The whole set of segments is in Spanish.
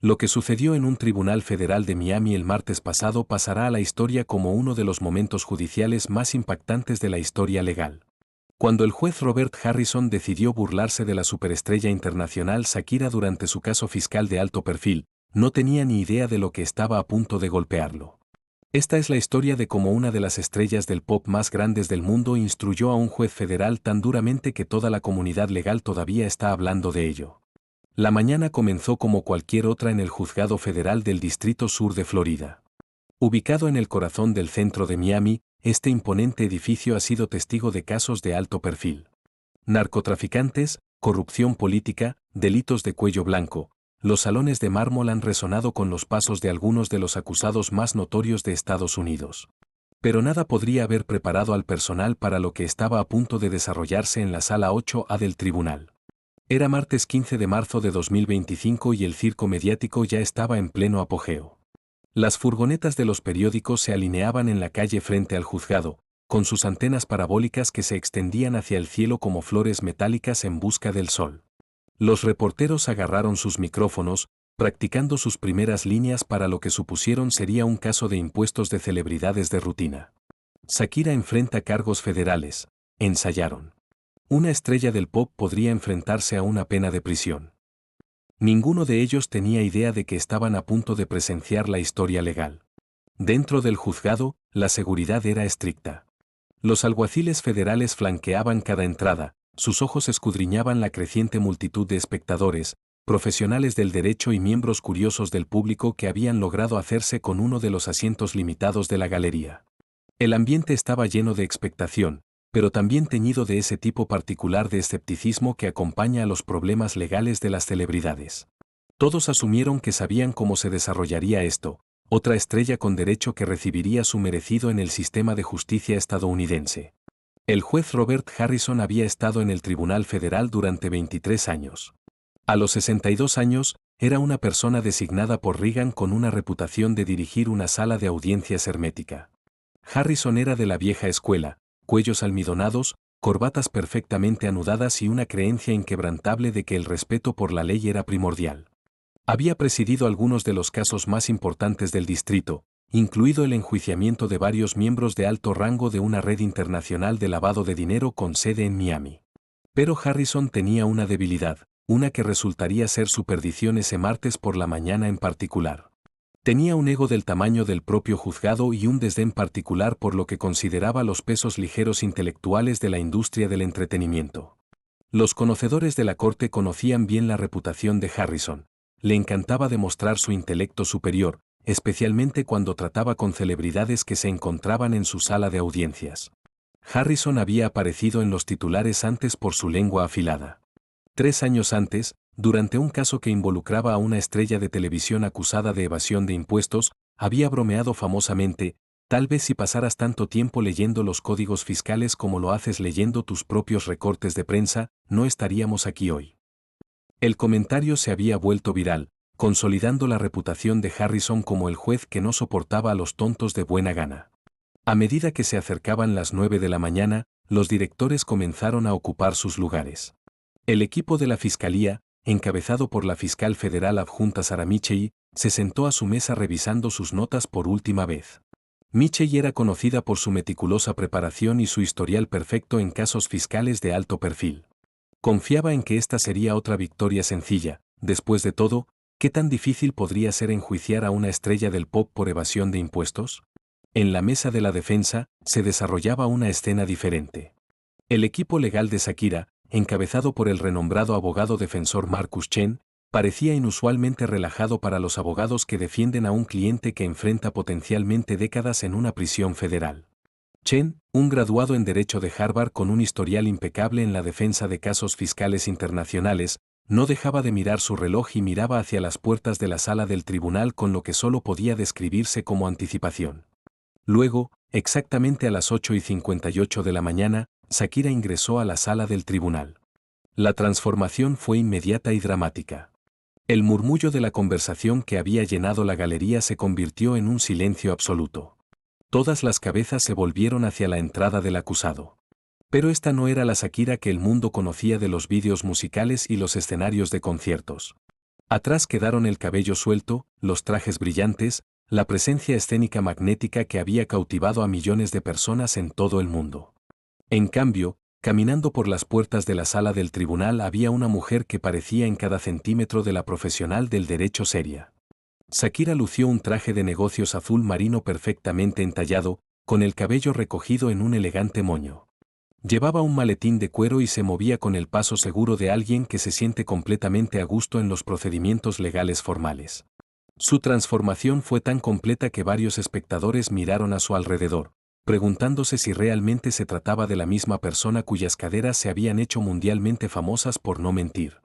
Lo que sucedió en un tribunal federal de Miami el martes pasado pasará a la historia como uno de los momentos judiciales más impactantes de la historia legal. Cuando el juez Robert Harrison decidió burlarse de la superestrella internacional Shakira durante su caso fiscal de alto perfil, no tenía ni idea de lo que estaba a punto de golpearlo. Esta es la historia de cómo una de las estrellas del pop más grandes del mundo instruyó a un juez federal tan duramente que toda la comunidad legal todavía está hablando de ello. La mañana comenzó como cualquier otra en el Juzgado Federal del Distrito Sur de Florida. Ubicado en el corazón del centro de Miami, este imponente edificio ha sido testigo de casos de alto perfil. Narcotraficantes, corrupción política, delitos de cuello blanco. Los salones de mármol han resonado con los pasos de algunos de los acusados más notorios de Estados Unidos. Pero nada podría haber preparado al personal para lo que estaba a punto de desarrollarse en la Sala 8A del tribunal. Era martes 15 de marzo de 2025 y el circo mediático ya estaba en pleno apogeo. Las furgonetas de los periódicos se alineaban en la calle frente al juzgado, con sus antenas parabólicas que se extendían hacia el cielo como flores metálicas en busca del sol. Los reporteros agarraron sus micrófonos, practicando sus primeras líneas para lo que supusieron sería un caso de impuestos de celebridades de rutina. Shakira enfrenta cargos federales, ensayaron. Una estrella del pop podría enfrentarse a una pena de prisión. Ninguno de ellos tenía idea de que estaban a punto de presenciar la historia legal. Dentro del juzgado, la seguridad era estricta. Los alguaciles federales flanqueaban cada entrada, sus ojos escudriñaban la creciente multitud de espectadores, profesionales del derecho y miembros curiosos del público que habían logrado hacerse con uno de los asientos limitados de la galería. El ambiente estaba lleno de expectación, pero también teñido de ese tipo particular de escepticismo que acompaña a los problemas legales de las celebridades. Todos asumieron que sabían cómo se desarrollaría esto, otra estrella con derecho que recibiría su merecido en el sistema de justicia estadounidense. El juez Robert Harrison había estado en el Tribunal Federal durante 23 años. A los 62 años, era una persona designada por Reagan con una reputación de dirigir una sala de audiencias hermética. Harrison era de la vieja escuela, cuellos almidonados, corbatas perfectamente anudadas y una creencia inquebrantable de que el respeto por la ley era primordial. Había presidido algunos de los casos más importantes del distrito, incluido el enjuiciamiento de varios miembros de alto rango de una red internacional de lavado de dinero con sede en Miami. Pero Harrison tenía una debilidad, una que resultaría ser su perdición ese martes por la mañana en particular. Tenía un ego del tamaño del propio juzgado y un desdén particular por lo que consideraba los pesos ligeros intelectuales de la industria del entretenimiento. Los conocedores de la corte conocían bien la reputación de Harrison. Le encantaba demostrar su intelecto superior, especialmente cuando trataba con celebridades que se encontraban en su sala de audiencias. Harrison había aparecido en los titulares antes por su lengua afilada. 3 años antes, durante un caso que involucraba a una estrella de televisión acusada de evasión de impuestos, había bromeado famosamente: tal vez si pasaras tanto tiempo leyendo los códigos fiscales como lo haces leyendo tus propios recortes de prensa, no estaríamos aquí hoy. El comentario se había vuelto viral, consolidando la reputación de Harrison como el juez que no soportaba a los tontos de buena gana. A medida que se acercaban las 9 de la mañana, los directores comenzaron a ocupar sus lugares. El equipo de la fiscalía, encabezado por la fiscal federal adjunta Sarah Michey, se sentó a su mesa revisando sus notas por última vez. Michey era conocida por su meticulosa preparación y su historial perfecto en casos fiscales de alto perfil. Confiaba en que esta sería otra victoria sencilla. Después de todo, ¿qué tan difícil podría ser enjuiciar a una estrella del pop por evasión de impuestos? En la mesa de la defensa, se desarrollaba una escena diferente. El equipo legal de Shakira, encabezado por el renombrado abogado defensor Marcus Chen, parecía inusualmente relajado para los abogados que defienden a un cliente que enfrenta potencialmente décadas en una prisión federal. Chen, un graduado en Derecho de Harvard con un historial impecable en la defensa de casos fiscales internacionales, no dejaba de mirar su reloj y miraba hacia las puertas de la sala del tribunal con lo que solo podía describirse como anticipación. Luego, exactamente a las 8:58 de la mañana, Shakira ingresó a la sala del tribunal. La transformación fue inmediata y dramática. El murmullo de la conversación que había llenado la galería se convirtió en un silencio absoluto. Todas las cabezas se volvieron hacia la entrada del acusado. Pero esta no era la Shakira que el mundo conocía de los vídeos musicales y los escenarios de conciertos. Atrás quedaron el cabello suelto, los trajes brillantes, la presencia escénica magnética que había cautivado a millones de personas en todo el mundo. En cambio, caminando por las puertas de la sala del tribunal había una mujer que parecía en cada centímetro de la profesional del derecho seria. Shakira lució un traje de negocios azul marino perfectamente entallado, con el cabello recogido en un elegante moño. Llevaba un maletín de cuero y se movía con el paso seguro de alguien que se siente completamente a gusto en los procedimientos legales formales. Su transformación fue tan completa que varios espectadores miraron a su alrededor, preguntándose si realmente se trataba de la misma persona cuyas caderas se habían hecho mundialmente famosas por no mentir.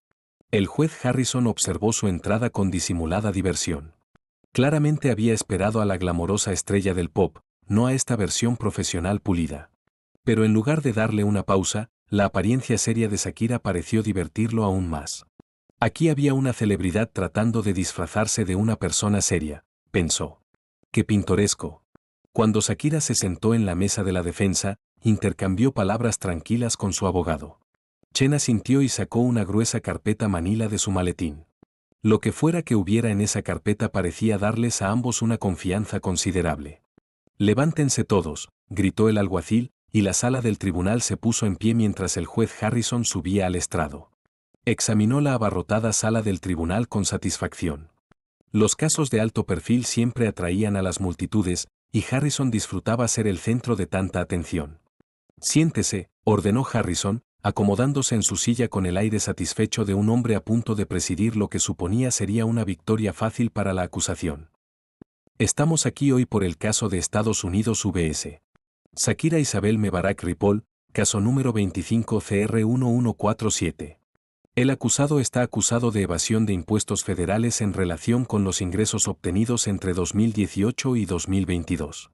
El juez Harrison observó su entrada con disimulada diversión. Claramente había esperado a la glamorosa estrella del pop, no a esta versión profesional pulida. Pero en lugar de darle una pausa, la apariencia seria de Shakira pareció divertirlo aún más. Aquí había una celebridad tratando de disfrazarse de una persona seria, pensó. ¡Qué pintoresco! Cuando Shakira se sentó en la mesa de la defensa, intercambió palabras tranquilas con su abogado. Chen asintió y sacó una gruesa carpeta manila de su maletín. Lo que fuera que hubiera en esa carpeta parecía darles a ambos una confianza considerable. «Levántense todos», gritó el alguacil, y la sala del tribunal se puso en pie mientras el juez Harrison subía al estrado. Examinó la abarrotada sala del tribunal con satisfacción. Los casos de alto perfil siempre atraían a las multitudes, y Harrison disfrutaba ser el centro de tanta atención. «Siéntese», ordenó Harrison, acomodándose en su silla con el aire satisfecho de un hombre a punto de presidir lo que suponía sería una victoria fácil para la acusación. «Estamos aquí hoy por el caso de Estados Unidos vs. Shakira Isabel Mebarak Ripoll, caso número 25 CR1147. El acusado está acusado de evasión de impuestos federales en relación con los ingresos obtenidos entre 2018 y 2022.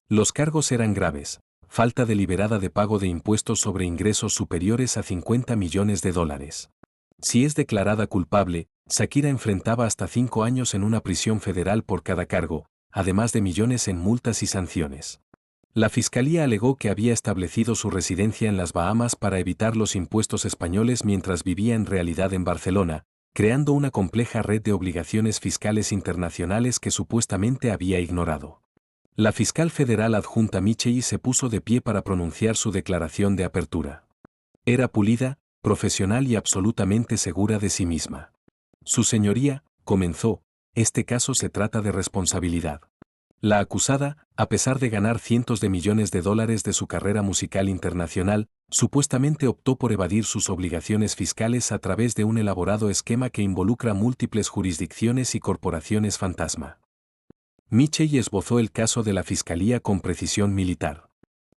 Los cargos eran graves: falta deliberada de pago de impuestos sobre ingresos superiores a $50 millones. Si es declarada culpable, Shakira enfrentaba hasta 5 años en una prisión federal por cada cargo, además de millones en multas y sanciones. La fiscalía alegó que había establecido su residencia en las Bahamas para evitar los impuestos españoles mientras vivía en realidad en Barcelona, creando una compleja red de obligaciones fiscales internacionales que supuestamente había ignorado. La fiscal federal adjunta Michei se puso de pie para pronunciar su declaración de apertura. Era pulida, profesional y absolutamente segura de sí misma. «Su señoría», comenzó, «este caso se trata de responsabilidad. La acusada, a pesar de ganar cientos de millones de dólares de su carrera musical internacional, supuestamente optó por evadir sus obligaciones fiscales a través de un elaborado esquema que involucra múltiples jurisdicciones y corporaciones fantasma». Michei esbozó el caso de la fiscalía con precisión militar.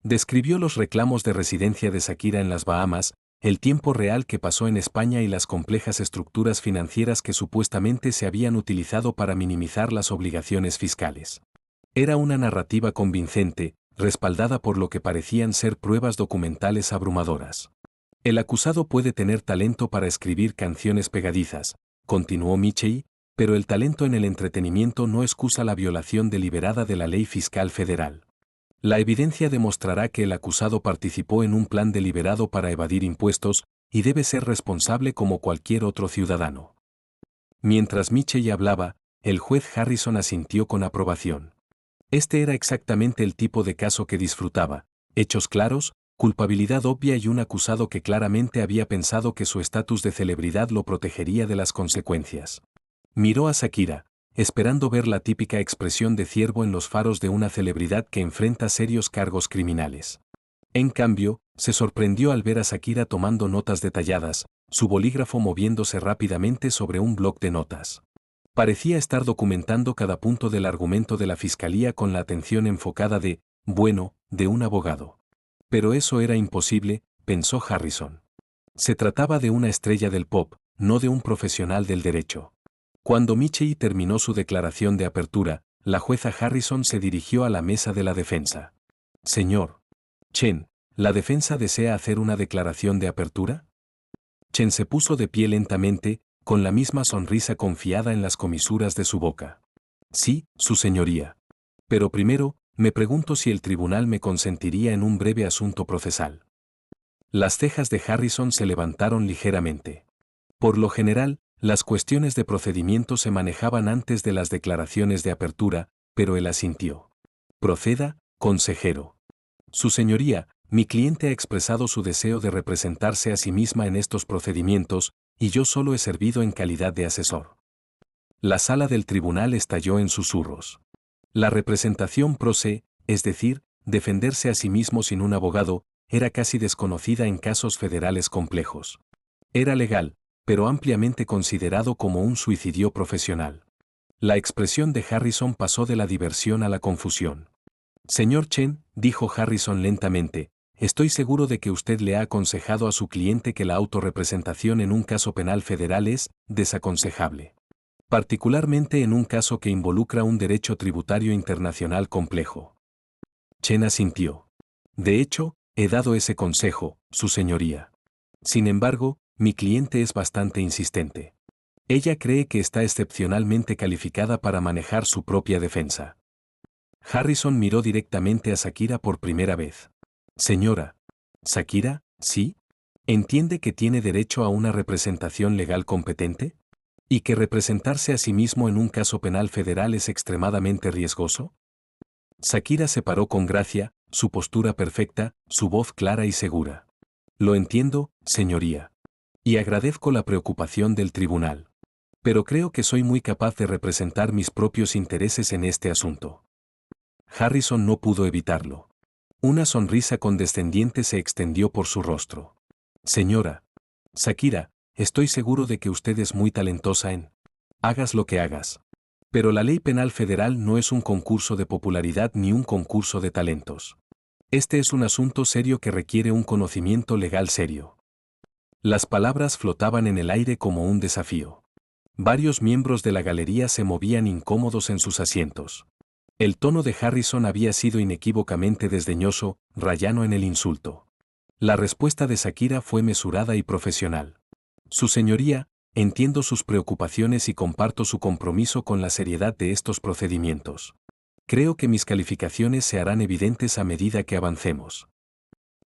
Describió los reclamos de residencia de Shakira en las Bahamas, el tiempo real que pasó en España y las complejas estructuras financieras que supuestamente se habían utilizado para minimizar las obligaciones fiscales. Era una narrativa convincente, respaldada por lo que parecían ser pruebas documentales abrumadoras. «El acusado puede tener talento para escribir canciones pegadizas», continuó Michei, «pero el talento en el entretenimiento no excusa la violación deliberada de la ley fiscal federal. La evidencia demostrará que el acusado participó en un plan deliberado para evadir impuestos y debe ser responsable como cualquier otro ciudadano». Mientras Michei hablaba, el juez Harrison asintió con aprobación. Este era exactamente el tipo de caso que disfrutaba: hechos claros, culpabilidad obvia y un acusado que claramente había pensado que su estatus de celebridad lo protegería de las consecuencias. Miró a Shakira, esperando ver la típica expresión de ciervo en los faros de una celebridad que enfrenta serios cargos criminales. En cambio, se sorprendió al ver a Shakira tomando notas detalladas, su bolígrafo moviéndose rápidamente sobre un bloc de notas. Parecía estar documentando cada punto del argumento de la fiscalía con la atención enfocada de un abogado. Pero eso era imposible, pensó Harrison. Se trataba de una estrella del pop, no de un profesional del derecho. Cuando Michei terminó su declaración de apertura, la jueza Harrison se dirigió a la mesa de la defensa. «Señor Chen, ¿la defensa desea hacer una declaración de apertura?» Chen se puso de pie lentamente, con la misma sonrisa confiada en las comisuras de su boca. «Sí, su señoría. Pero primero, me pregunto si el tribunal me consentiría en un breve asunto procesal». Las cejas de Harrison se levantaron ligeramente. Por lo general, Las cuestiones de procedimiento se manejaban antes de las declaraciones de apertura, pero él asintió. Proceda, consejero. Su señoría, mi cliente ha expresado su deseo de representarse a sí misma en estos procedimientos, y yo solo he servido en calidad de asesor. La sala del tribunal estalló en susurros. La representación pro se, es decir, defenderse a sí mismo sin un abogado, era casi desconocida en casos federales complejos. Era legal, pero ampliamente considerado como un suicidio profesional. La expresión de Harrison pasó de la diversión a la confusión. Señor Chen, dijo Harrison lentamente, estoy seguro de que usted le ha aconsejado a su cliente que la autorrepresentación en un caso penal federal es desaconsejable. Particularmente en un caso que involucra un derecho tributario internacional complejo. Chen asintió. De hecho, he dado ese consejo, su señoría. Sin embargo, mi cliente es bastante insistente. Ella cree que está excepcionalmente calificada para manejar su propia defensa. Harrison miró directamente a Shakira por primera vez. Señora. ¿Shakira, sí? ¿Entiende que tiene derecho a una representación legal competente? ¿Y que representarse a sí mismo en un caso penal federal es extremadamente riesgoso? Shakira se paró con gracia, su postura perfecta, su voz clara y segura. Lo entiendo, señoría. Y agradezco la preocupación del tribunal. Pero creo que soy muy capaz de representar mis propios intereses en este asunto. Harrison no pudo evitarlo. Una sonrisa condescendiente se extendió por su rostro. Señora. Shakira, estoy seguro de que usted es muy talentosa en... Hagas lo que hagas. Pero la ley penal federal no es un concurso de popularidad ni un concurso de talentos. Este es un asunto serio que requiere un conocimiento legal serio. Las palabras flotaban en el aire como un desafío. Varios miembros de la galería se movían incómodos en sus asientos. El tono de Harrison había sido inequívocamente desdeñoso, rayano en el insulto. La respuesta de Shakira fue mesurada y profesional. Su señoría, entiendo sus preocupaciones y comparto su compromiso con la seriedad de estos procedimientos. Creo que mis calificaciones se harán evidentes a medida que avancemos.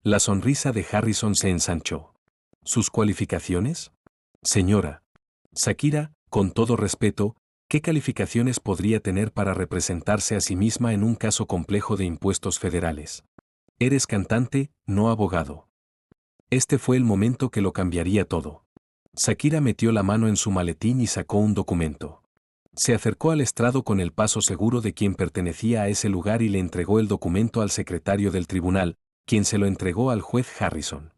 La sonrisa de Harrison se ensanchó. ¿Sus cualificaciones? Señora. Shakira, con todo respeto, ¿qué calificaciones podría tener para representarse a sí misma en un caso complejo de impuestos federales? Eres cantante, no abogado. Este fue el momento que lo cambiaría todo. Shakira metió la mano en su maletín y sacó un documento. Se acercó al estrado con el paso seguro de quien pertenecía a ese lugar y le entregó el documento al secretario del tribunal, quien se lo entregó al juez Harrison.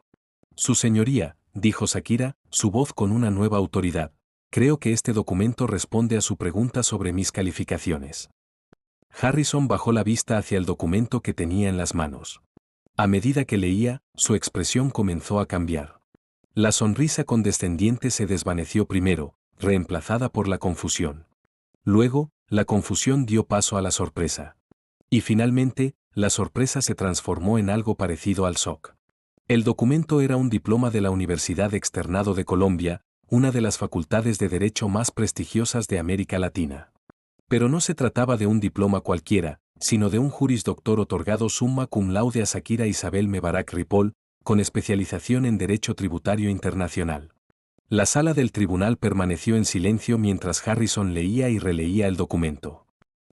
Su señoría, dijo Shakira, su voz con una nueva autoridad. Creo que este documento responde a su pregunta sobre mis calificaciones. Harrison bajó la vista hacia el documento que tenía en las manos. A medida que leía, su expresión comenzó a cambiar. La sonrisa condescendiente se desvaneció primero, reemplazada por la confusión. Luego, la confusión dio paso a la sorpresa. Y finalmente, la sorpresa se transformó en algo parecido al shock. El documento era un diploma de la Universidad Externado de Colombia, una de las facultades de derecho más prestigiosas de América Latina. Pero no se trataba de un diploma cualquiera, sino de un Juris Doctor otorgado summa cum laude a Shakira Isabel Mebarak Ripoll, con especialización en Derecho Tributario Internacional. La sala del tribunal permaneció en silencio mientras Harrison leía y releía el documento.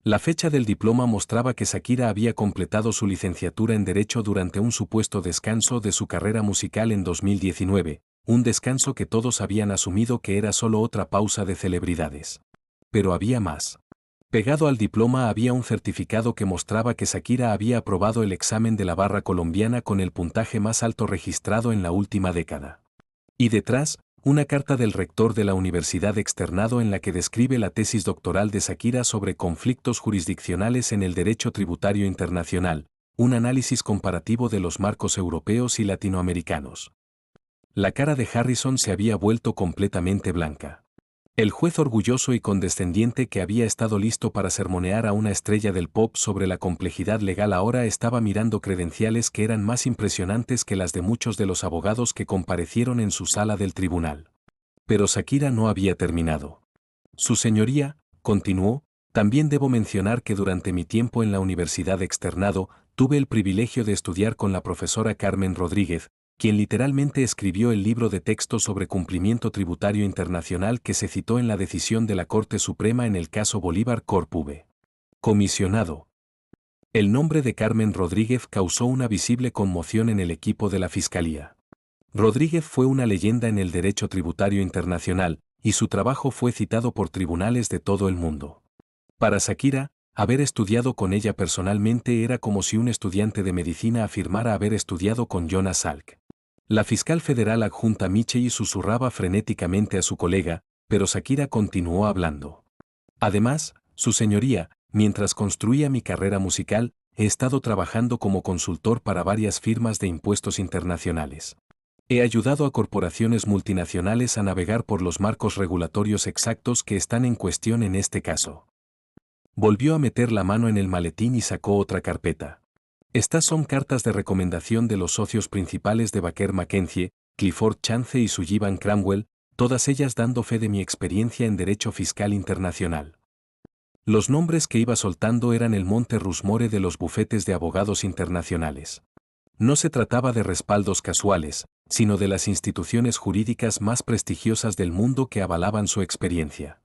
La fecha del diploma mostraba que Shakira había completado su licenciatura en Derecho durante un supuesto descanso de su carrera musical en 2019, un descanso que todos habían asumido que era solo otra pausa de celebridades. Pero había más. Pegado al diploma había un certificado que mostraba que Shakira había aprobado el examen de la barra colombiana con el puntaje más alto registrado en la última década. Y detrás, una carta del rector de la Universidad Externado en la que describe la tesis doctoral de Shakira sobre conflictos jurisdiccionales en el derecho tributario internacional, un análisis comparativo de los marcos europeos y latinoamericanos. La cara de Harrison se había vuelto completamente blanca. El juez orgulloso y condescendiente que había estado listo para sermonear a una estrella del pop sobre la complejidad legal ahora estaba mirando credenciales que eran más impresionantes que las de muchos de los abogados que comparecieron en su sala del tribunal. Pero Shakira no había terminado. Su señoría, continuó, también debo mencionar que durante mi tiempo en la Universidad Externado, tuve el privilegio de estudiar con la profesora Carmen Rodríguez, quien literalmente escribió el libro de texto sobre cumplimiento tributario internacional que se citó en la decisión de la Corte Suprema en el caso Bolívar Corp. V. Comisionado. El nombre de Carmen Rodríguez causó una visible conmoción en el equipo de la Fiscalía. Rodríguez fue una leyenda en el derecho tributario internacional, y su trabajo fue citado por tribunales de todo el mundo. Para Shakira, haber estudiado con ella personalmente era como si un estudiante de medicina afirmara haber estudiado con Jonas Salk. La fiscal federal adjunta Michelle susurraba frenéticamente a su colega, pero Shakira continuó hablando. Además, su señoría, mientras construía mi carrera musical, he estado trabajando como consultor para varias firmas de impuestos internacionales. He ayudado a corporaciones multinacionales a navegar por los marcos regulatorios exactos que están en cuestión en este caso. Volvió a meter la mano en el maletín y sacó otra carpeta. Estas son cartas de recomendación de los socios principales de Baker McKenzie, Clifford Chance y Sullivan Cramwell, todas ellas dando fe de mi experiencia en derecho fiscal internacional. Los nombres que iba soltando eran el Monte Rushmore de los bufetes de abogados internacionales. No se trataba de respaldos casuales, sino de las instituciones jurídicas más prestigiosas del mundo que avalaban su experiencia.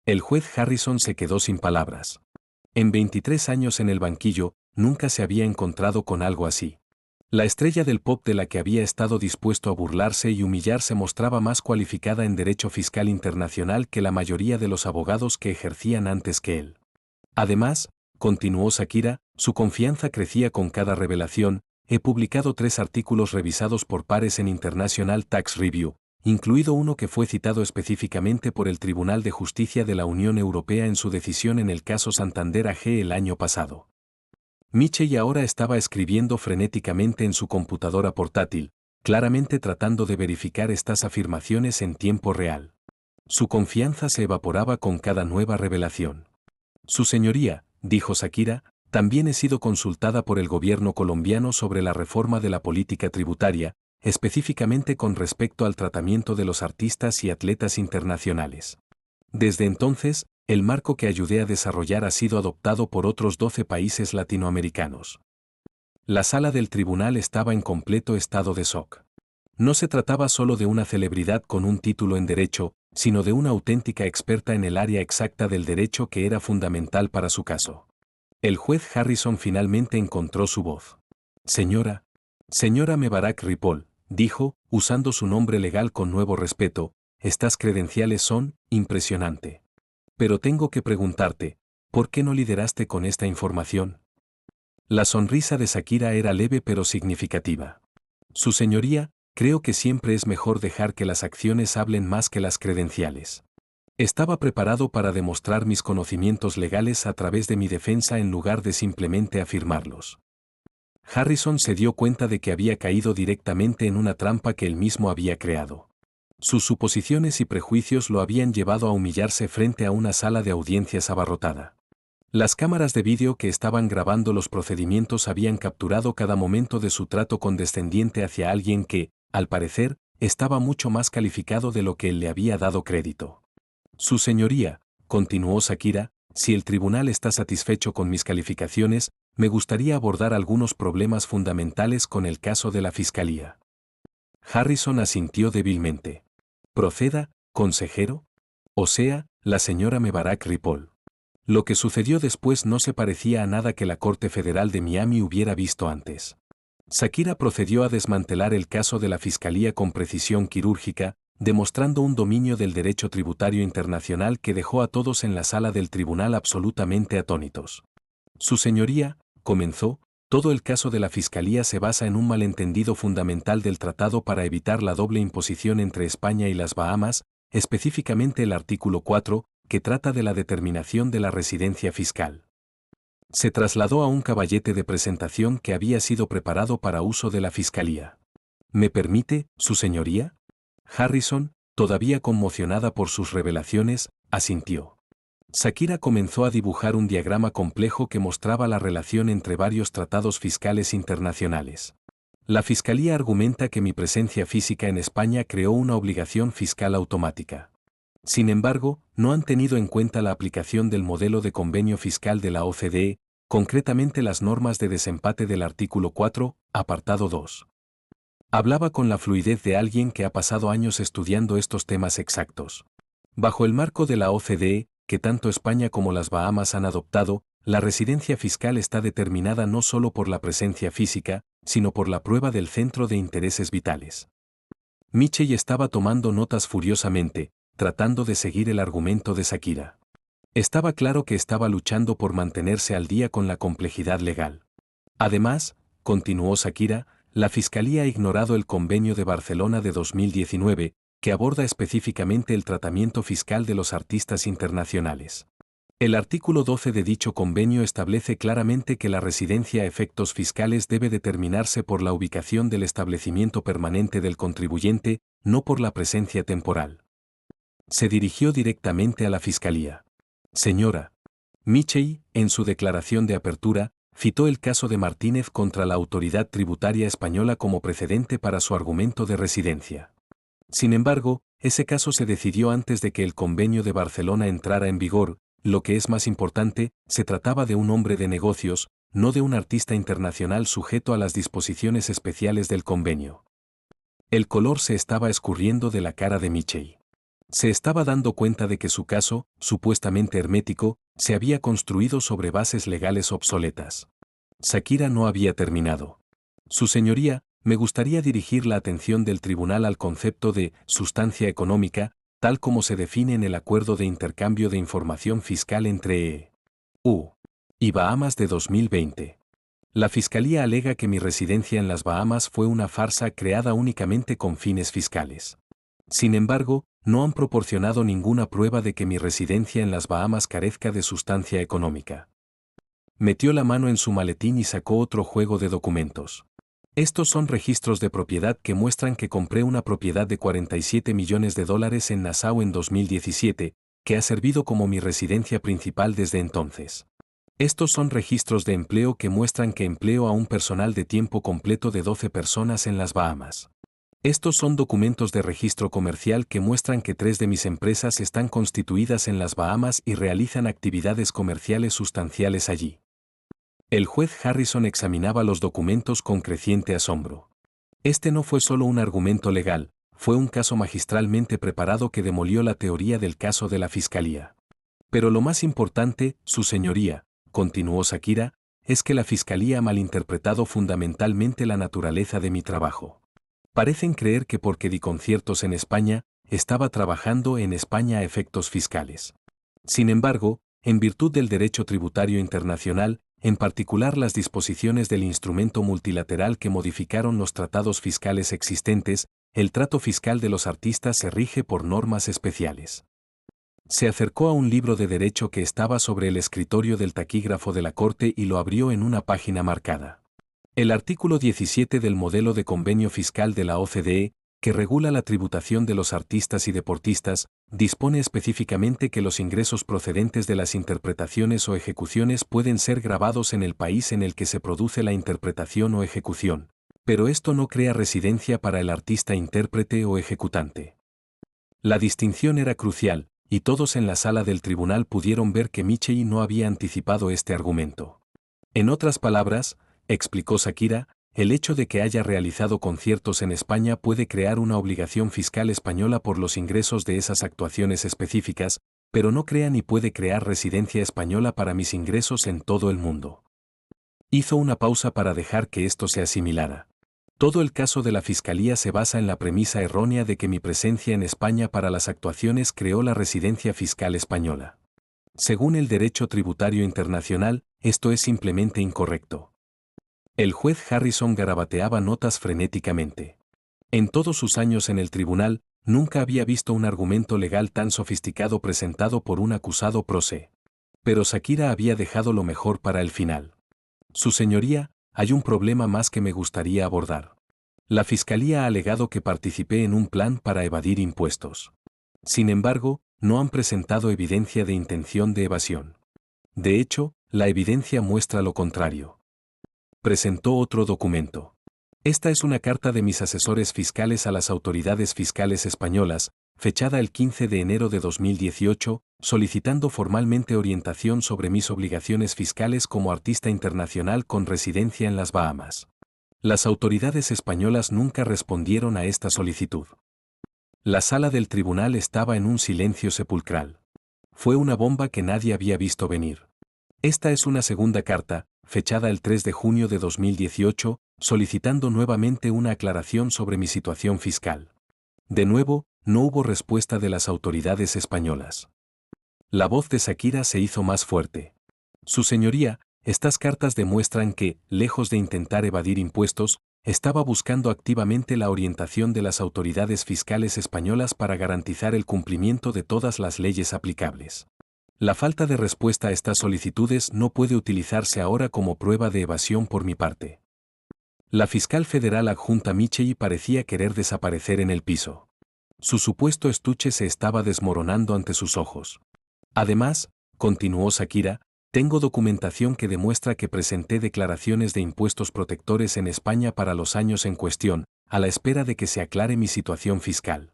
El juez Harrison se quedó sin palabras. En 23 años en el banquillo, nunca se había encontrado con algo así. La estrella del pop de la que había estado dispuesto a burlarse y humillarse mostraba más cualificada en derecho fiscal internacional que la mayoría de los abogados que ejercían antes que él. Además, continuó Shakira, su confianza crecía con cada revelación. He publicado 3 artículos revisados por pares en International Tax Review, incluido uno que fue citado específicamente por el Tribunal de Justicia de la Unión Europea en su decisión en el caso Santander AG el año pasado. Michelle ahora estaba escribiendo frenéticamente en su computadora portátil, claramente tratando de verificar estas afirmaciones en tiempo real. Su confianza se evaporaba con cada nueva revelación. Su señoría, dijo Shakira, también he sido consultada por el gobierno colombiano sobre la reforma de la política tributaria, específicamente con respecto al tratamiento de los artistas y atletas internacionales. Desde entonces, el marco que ayudé a desarrollar ha sido adoptado por otros 12 países latinoamericanos. La sala del tribunal estaba en completo estado de shock. No se trataba solo de una celebridad con un título en derecho, sino de una auténtica experta en el área exacta del derecho que era fundamental para su caso. El juez Harrison finalmente encontró su voz. Señora Mebarak Ripoll, dijo, usando su nombre legal con nuevo respeto, estas credenciales son impresionante. Pero tengo que preguntarte, ¿por qué no lideraste con esta información? La sonrisa de Shakira era leve pero significativa. Su señoría, creo que siempre es mejor dejar que las acciones hablen más que las credenciales. Estaba preparado para demostrar mis conocimientos legales a través de mi defensa en lugar de simplemente afirmarlos. Harrison se dio cuenta de que había caído directamente en una trampa que él mismo había creado. Sus suposiciones y prejuicios lo habían llevado a humillarse frente a una sala de audiencias abarrotada. Las cámaras de vídeo que estaban grabando los procedimientos habían capturado cada momento de su trato condescendiente hacia alguien que, al parecer, estaba mucho más calificado de lo que él le había dado crédito. Su señoría, continuó Shakira, si el tribunal está satisfecho con mis calificaciones, me gustaría abordar algunos problemas fundamentales con el caso de la Fiscalía. Harrison asintió débilmente. Proceda, consejero. O sea, la señora Mebarak Ripoll. Lo que sucedió después no se parecía a nada que la Corte Federal de Miami hubiera visto antes. Shakira procedió a desmantelar el caso de la Fiscalía con precisión quirúrgica, demostrando un dominio del derecho tributario internacional que dejó a todos en la sala del tribunal absolutamente atónitos. Su señoría, comenzó, todo el caso de la Fiscalía se basa en un malentendido fundamental del tratado para evitar la doble imposición entre España y las Bahamas, específicamente el artículo 4, que trata de la determinación de la residencia fiscal. Se trasladó a un caballete de presentación que había sido preparado para uso de la Fiscalía. ¿Me permite, su señoría? Harrison, todavía conmocionada por sus revelaciones, asintió. Shakira comenzó a dibujar un diagrama complejo que mostraba la relación entre varios tratados fiscales internacionales. La Fiscalía argumenta que mi presencia física en España creó una obligación fiscal automática. Sin embargo, no han tenido en cuenta la aplicación del modelo de convenio fiscal de la OCDE, concretamente las normas de desempate del artículo 4, apartado 2. Hablaba con la fluidez de alguien que ha pasado años estudiando estos temas exactos. Bajo el marco de la OCDE, que tanto España como las Bahamas han adoptado, la residencia fiscal está determinada no solo por la presencia física, sino por la prueba del centro de intereses vitales. Michel estaba tomando notas furiosamente, tratando de seguir el argumento de Shakira. Estaba claro que estaba luchando por mantenerse al día con la complejidad legal. Además, continuó Shakira, la Fiscalía ha ignorado el Convenio de Barcelona de 2019, que aborda específicamente el tratamiento fiscal de los artistas internacionales. El artículo 12 de dicho convenio establece claramente que la residencia a efectos fiscales debe determinarse por la ubicación del establecimiento permanente del contribuyente, no por la presencia temporal. Se dirigió directamente a la Fiscalía. Señora Michel, en su declaración de apertura, citó el caso de Martínez contra la autoridad tributaria española como precedente para su argumento de residencia. Sin embargo, ese caso se decidió antes de que el Convenio de Barcelona entrara en vigor. Lo que es más importante, se trataba de un hombre de negocios, no de un artista internacional sujeto a las disposiciones especiales del convenio. El color se estaba escurriendo de la cara de Michel. Se estaba dando cuenta de que su caso, supuestamente hermético, se había construido sobre bases legales obsoletas. Shakira no había terminado. Su señoría, me gustaría dirigir la atención del tribunal al concepto de sustancia económica, tal como se define en el Acuerdo de Intercambio de Información Fiscal entre EU y Bahamas de 2020. La Fiscalía alega que mi residencia en las Bahamas fue una farsa creada únicamente con fines fiscales. Sin embargo, no han proporcionado ninguna prueba de que mi residencia en las Bahamas carezca de sustancia económica. Metió la mano en su maletín y sacó otro juego de documentos. Estos son registros de propiedad que muestran que compré una propiedad de $47 millones en Nassau en 2017, que ha servido como mi residencia principal desde entonces. Estos son registros de empleo que muestran que empleo a un personal de tiempo completo de 12 personas en las Bahamas. Estos son documentos de registro comercial que muestran que 3 de mis empresas están constituidas en las Bahamas y realizan actividades comerciales sustanciales allí. El juez Harrison examinaba los documentos con creciente asombro. Este no fue solo un argumento legal, fue un caso magistralmente preparado que demolió la teoría del caso de la Fiscalía. Pero lo más importante, su señoría, continuó Shakira, es que la Fiscalía ha malinterpretado fundamentalmente la naturaleza de mi trabajo. Parecen creer que porque di conciertos en España, estaba trabajando en España a efectos fiscales. Sin embargo, en virtud del derecho tributario internacional, en particular las disposiciones del instrumento multilateral que modificaron los tratados fiscales existentes, el trato fiscal de los artistas se rige por normas especiales. Se acercó a un libro de derecho que estaba sobre el escritorio del taquígrafo de la Corte y lo abrió en una página marcada. El artículo 17 del modelo de convenio fiscal de la OCDE, que regula la tributación de los artistas y deportistas, dispone específicamente que los ingresos procedentes de las interpretaciones o ejecuciones pueden ser gravados en el país en el que se produce la interpretación o ejecución, pero esto no crea residencia para el artista intérprete o ejecutante. La distinción era crucial, y todos en la sala del tribunal pudieron ver que Michel no había anticipado este argumento. En otras palabras, explicó Shakira, el hecho de que haya realizado conciertos en España puede crear una obligación fiscal española por los ingresos de esas actuaciones específicas, pero no crea ni puede crear residencia española para mis ingresos en todo el mundo. Hizo una pausa para dejar que esto se asimilara. Todo el caso de la Fiscalía se basa en la premisa errónea de que mi presencia en España para las actuaciones creó la residencia fiscal española. Según el derecho tributario internacional, esto es simplemente incorrecto. El juez Harrison garabateaba notas frenéticamente. En todos sus años en el tribunal, nunca había visto un argumento legal tan sofisticado presentado por un acusado pro se. Pero Shakira había dejado lo mejor para el final. Su señoría, hay un problema más que me gustaría abordar. La Fiscalía ha alegado que participé en un plan para evadir impuestos. Sin embargo, no han presentado evidencia de intención de evasión. De hecho, la evidencia muestra lo contrario. Presentó otro documento. Esta es una carta de mis asesores fiscales a las autoridades fiscales españolas, fechada el 15 de enero de 2018, solicitando formalmente orientación sobre mis obligaciones fiscales como artista internacional con residencia en las Bahamas. Las autoridades españolas nunca respondieron a esta solicitud. La sala del tribunal estaba en un silencio sepulcral. Fue una bomba que nadie había visto venir. Esta es una segunda carta, fechada el 3 de junio de 2018, solicitando nuevamente una aclaración sobre mi situación fiscal. De nuevo, no hubo respuesta de las autoridades españolas. La voz de Shakira se hizo más fuerte. Su señoría, estas cartas demuestran que, lejos de intentar evadir impuestos, estaba buscando activamente la orientación de las autoridades fiscales españolas para garantizar el cumplimiento de todas las leyes aplicables. La falta de respuesta a estas solicitudes no puede utilizarse ahora como prueba de evasión por mi parte. La fiscal federal adjunta Micheli parecía querer desaparecer en el piso. Su supuesto estuche se estaba desmoronando ante sus ojos. Además, continuó Shakira, tengo documentación que demuestra que presenté declaraciones de impuestos protectores en España para los años en cuestión, a la espera de que se aclare mi situación fiscal.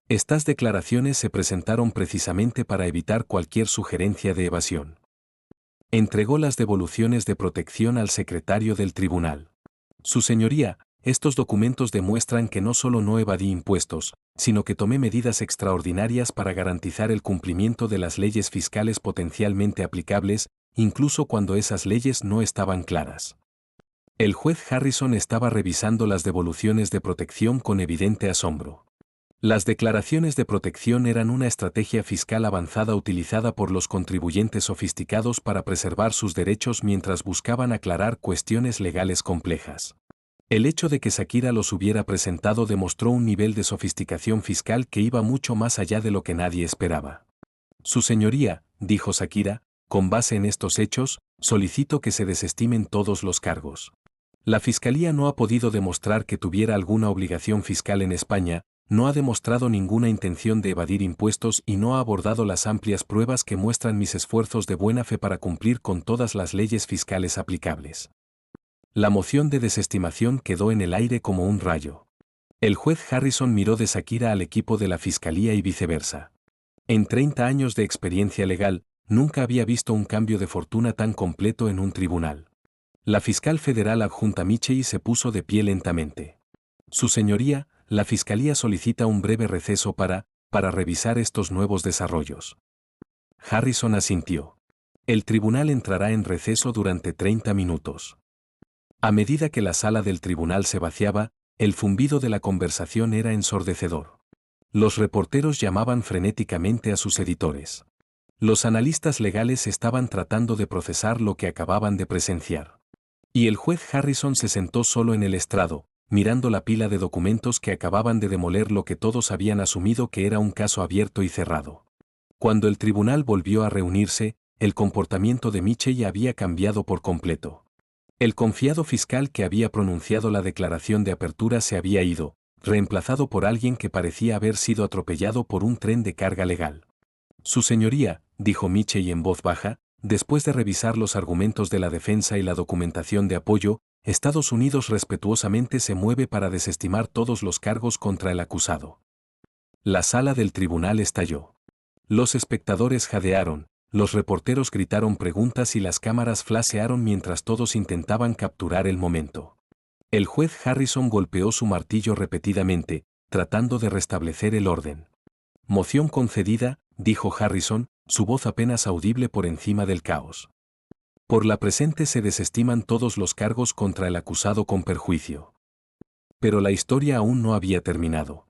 Estas declaraciones se presentaron precisamente para evitar cualquier sugerencia de evasión. Entregó las devoluciones de protección al secretario del tribunal. Su señoría, estos documentos demuestran que no solo no evadí impuestos, sino que tomé medidas extraordinarias para garantizar el cumplimiento de las leyes fiscales potencialmente aplicables, incluso cuando esas leyes no estaban claras. El juez Harrison estaba revisando las devoluciones de protección con evidente asombro. Las declaraciones de protección eran una estrategia fiscal avanzada utilizada por los contribuyentes sofisticados para preservar sus derechos mientras buscaban aclarar cuestiones legales complejas. El hecho de que Shakira los hubiera presentado demostró un nivel de sofisticación fiscal que iba mucho más allá de lo que nadie esperaba. Su señoría, dijo Shakira, con base en estos hechos, solicito que se desestimen todos los cargos. La Fiscalía no ha podido demostrar que tuviera alguna obligación fiscal en España, no ha demostrado ninguna intención de evadir impuestos y no ha abordado las amplias pruebas que muestran mis esfuerzos de buena fe para cumplir con todas las leyes fiscales aplicables. La moción de desestimación quedó en el aire como un rayo. El juez Harrison miró de Shakira al equipo de la Fiscalía y viceversa. En 30 años de experiencia legal, nunca había visto un cambio de fortuna tan completo en un tribunal. La fiscal federal adjunta Micheli se puso de pie lentamente. Su señoría, la Fiscalía solicita un breve receso para revisar estos nuevos desarrollos. Harrison asintió. El tribunal entrará en receso durante 30 minutos. A medida que la sala del tribunal se vaciaba, el zumbido de la conversación era ensordecedor. Los reporteros llamaban frenéticamente a sus editores. Los analistas legales estaban tratando de procesar lo que acababan de presenciar. Y el juez Harrison se sentó solo en el estrado, mirando la pila de documentos que acababan de demoler lo que todos habían asumido que era un caso abierto y cerrado. Cuando el tribunal volvió a reunirse, el comportamiento de Micheli había cambiado por completo. El confiado fiscal que había pronunciado la declaración de apertura se había ido, reemplazado por alguien que parecía haber sido atropellado por un tren de carga legal. Su señoría, dijo Micheli en voz baja, después de revisar los argumentos de la defensa y la documentación de apoyo, Estados Unidos respetuosamente se mueve para desestimar todos los cargos contra el acusado. La sala del tribunal estalló. Los espectadores jadearon, los reporteros gritaron preguntas y las cámaras flashearon mientras todos intentaban capturar el momento. El juez Harrison golpeó su martillo repetidamente, tratando de restablecer el orden. Moción concedida, dijo Harrison, su voz apenas audible por encima del caos. Por la presente se desestiman todos los cargos contra el acusado con perjuicio. Pero la historia aún no había terminado.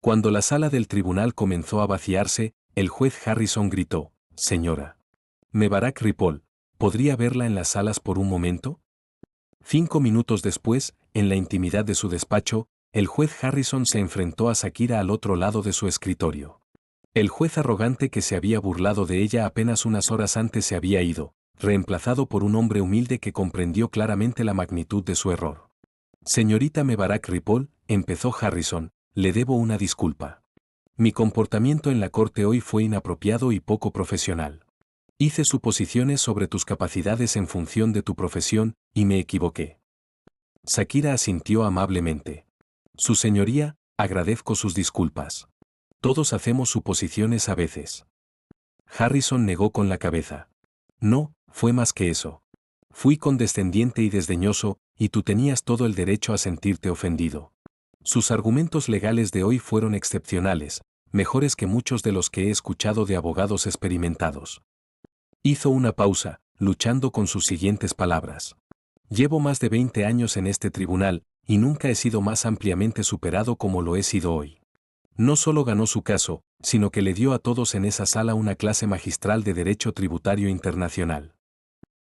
Cuando la sala del tribunal comenzó a vaciarse, el juez Harrison gritó, «Señora Mebarak Ripoll, ¿podría verla en las salas por un momento?» 5 minutos después, en la intimidad de su despacho, el juez Harrison se enfrentó a Shakira al otro lado de su escritorio. El juez arrogante que se había burlado de ella apenas unas horas antes se había ido, reemplazado por un hombre humilde que comprendió claramente la magnitud de su error. «Señorita Mebarak Ripoll», empezó Harrison, «le debo una disculpa. Mi comportamiento en la corte hoy fue inapropiado y poco profesional. Hice suposiciones sobre tus capacidades en función de tu profesión, y me equivoqué». Shakira asintió amablemente. «Su señoría, agradezco sus disculpas. Todos hacemos suposiciones a veces». Harrison negó con la cabeza. «No, fue más que eso. Fui condescendiente y desdeñoso, y tú tenías todo el derecho a sentirte ofendido. Sus argumentos legales de hoy fueron excepcionales, mejores que muchos de los que he escuchado de abogados experimentados. Hizo una pausa, luchando con sus siguientes palabras. Llevo más de 20 años en este tribunal, y nunca he sido más ampliamente superado como lo he sido hoy. No solo ganó su caso, sino que le dio a todos en esa sala una clase magistral de derecho tributario internacional.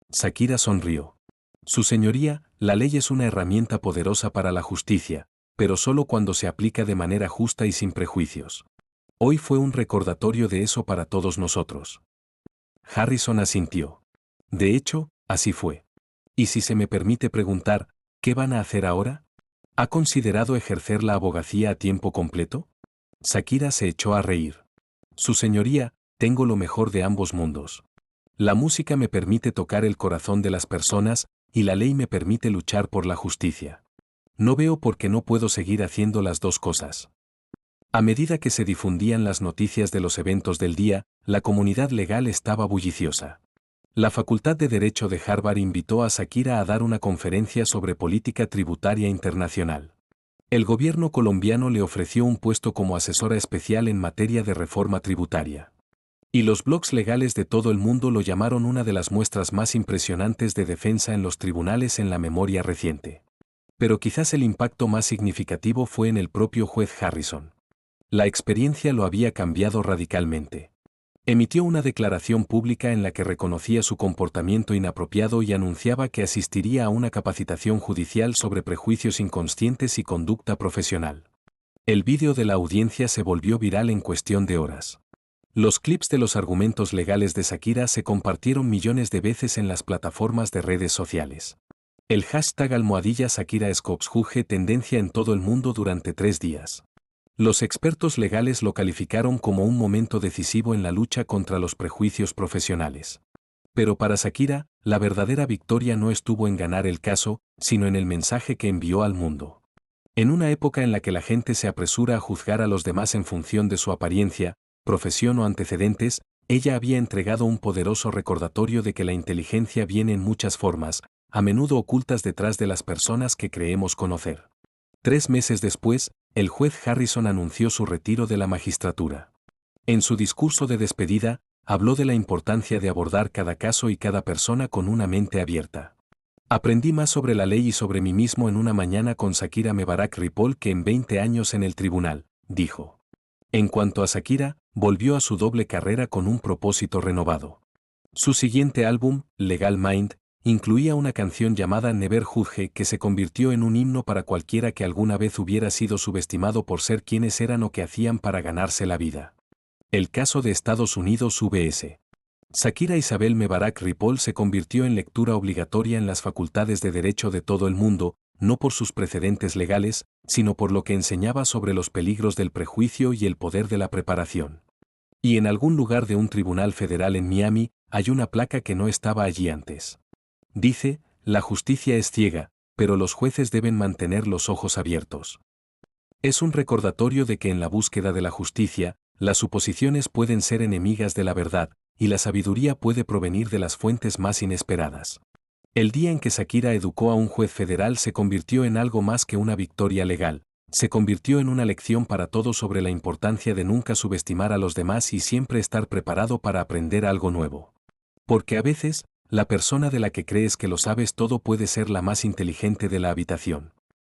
Shakira sonrió. Su señoría, la ley es una herramienta poderosa para la justicia, pero solo cuando se aplica de manera justa y sin prejuicios. Hoy fue un recordatorio de eso para todos nosotros. Harrison asintió. De hecho, así fue. Y si se me permite preguntar, ¿qué van a hacer ahora? ¿Ha considerado ejercer la abogacía a tiempo completo? Shakira se echó a reír. Su señoría, tengo lo mejor de ambos mundos. La música me permite tocar el corazón de las personas, y la ley me permite luchar por la justicia. No veo por qué no puedo seguir haciendo las dos cosas. A medida que se difundían las noticias de los eventos del día, la comunidad legal estaba bulliciosa. La Facultad de Derecho de Harvard invitó a Shakira a dar una conferencia sobre política tributaria internacional. El gobierno colombiano le ofreció un puesto como asesora especial en materia de reforma tributaria. Y los blogs legales de todo el mundo lo llamaron una de las muestras más impresionantes de defensa en los tribunales en la memoria reciente. Pero quizás el impacto más significativo fue en el propio juez Harrison. La experiencia lo había cambiado radicalmente. Emitió una declaración pública en la que reconocía su comportamiento inapropiado y anunciaba que asistiría a una capacitación judicial sobre prejuicios inconscientes y conducta profesional. El vídeo de la audiencia se volvió viral en cuestión de horas. Los clips de los argumentos legales de Shakira se compartieron millones de veces en las plataformas de redes sociales. El hashtag #Shakira Scopes juzgue tendencia en todo el mundo durante 3 días. Los expertos legales lo calificaron como un momento decisivo en la lucha contra los prejuicios profesionales. Pero para Shakira, la verdadera victoria no estuvo en ganar el caso, sino en el mensaje que envió al mundo. En una época en la que la gente se apresura a juzgar a los demás en función de su apariencia, profesión o antecedentes, ella había entregado un poderoso recordatorio de que la inteligencia viene en muchas formas, a menudo ocultas detrás de las personas que creemos conocer. 3 meses después, el juez Harrison anunció su retiro de la magistratura. En su discurso de despedida, habló de la importancia de abordar cada caso y cada persona con una mente abierta. Aprendí más sobre la ley y sobre mí mismo en una mañana con Shakira Mebarak Ripoll que en 20 años en el tribunal, dijo. En cuanto a Shakira, volvió a su doble carrera con un propósito renovado. Su siguiente álbum, Legal Mind, incluía una canción llamada Never Judge que se convirtió en un himno para cualquiera que alguna vez hubiera sido subestimado por ser quienes eran o que hacían para ganarse la vida. El caso de Estados Unidos vs. Shakira Isabel Mebarak Ripoll se convirtió en lectura obligatoria en las facultades de derecho de todo el mundo, no por sus precedentes legales, sino por lo que enseñaba sobre los peligros del prejuicio y el poder de la preparación. Y en algún lugar de un tribunal federal en Miami, hay una placa que no estaba allí antes. Dice, la justicia es ciega, pero los jueces deben mantener los ojos abiertos. Es un recordatorio de que en la búsqueda de la justicia, las suposiciones pueden ser enemigas de la verdad, y la sabiduría puede provenir de las fuentes más inesperadas. El día en que Shakira educó a un juez federal se convirtió en algo más que una victoria legal, se convirtió en una lección para todos sobre la importancia de nunca subestimar a los demás y siempre estar preparado para aprender algo nuevo. Porque a veces, la persona de la que crees que lo sabes todo puede ser la más inteligente de la habitación.